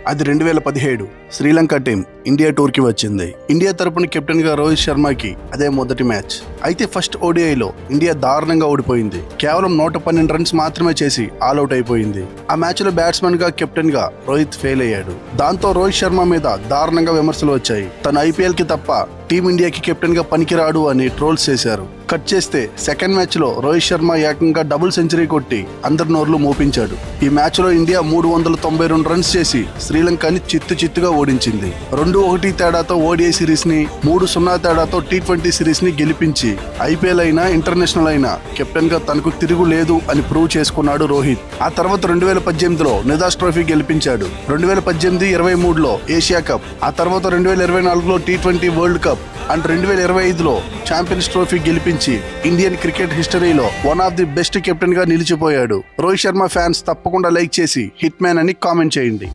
అది 2017 Sri Lanka team India టూర్కి వచ్చింది. ఇండియా తరపున కెప్టెన్గా రోహిత్ శర్మకి అదే మొదటి మ్యాచ్. అయితే ఫస్ట్ ఓడిఐలో ఇండియా దారుణంగా ఓడిపోయింది. కేవలం 112 రన్స్ మాత్రమే చేసి ఆల్అౌట్ అయిపోయింది. ఆ మ్యాచ్లో బ్యాట్స్మెన్గా కెప్టెన్గా రోహిత్ ఫెయిల్ అయ్యాడు. దాంతో రోహిత్ శర్మ మీద దారుణంగా విమర్శలు వచ్చాయి. తను ఐపీఎల్కి తప్ప టీమిండియాకి కెప్టెన్గా పనికిరాడు అని ట్రోల్స్ చేశారు. కట్ చేస్తే సెకండ్ మ్యాచ్లో రోహిత్ శర్మ ఏకంగా డబుల్ సెంచరీ కొట్టి అందరి నోర్లు మోపించాడు. ఈ మ్యాచ్లో ఇండియా 392 రన్స్ చేసి శ్రీలంకని చిత్తుగా ఓడించింది. 2-1 తేడాతో ఓడిఐ సిరీస్ ని, 3-0 తేడాతో T20 సిరీస్ ని గెలిపించి ఐపీఎల్ అయినా ఇంటర్నేషనల్ అయినా కెప్టెన్ గా తనకు తిరుగు లేదు అని ప్రూవ్ చేసుకున్నాడు రోహిత్. ఆ తర్వాత 2018లో నిదాస్ ట్రోఫీ గెలిపించాడు. 2018-23లో ఏషియా కప్, ఆ తర్వాత 2024లో T20 వరల్డ్ కప్ అండ్ 2025లో ఛాంపియన్స్ ట్రోఫీ గెలిపించి ఇండియన్ క్రికెట్ హిస్టరీలో one of the best captain గా నిలిచిపోయాడు. రోహిత్ శర్మ ఫ్యాన్స్ తప్పకుండా లైక్ చేసి హిట్ మ్యాన్ అని కామెంట్ చేయండి.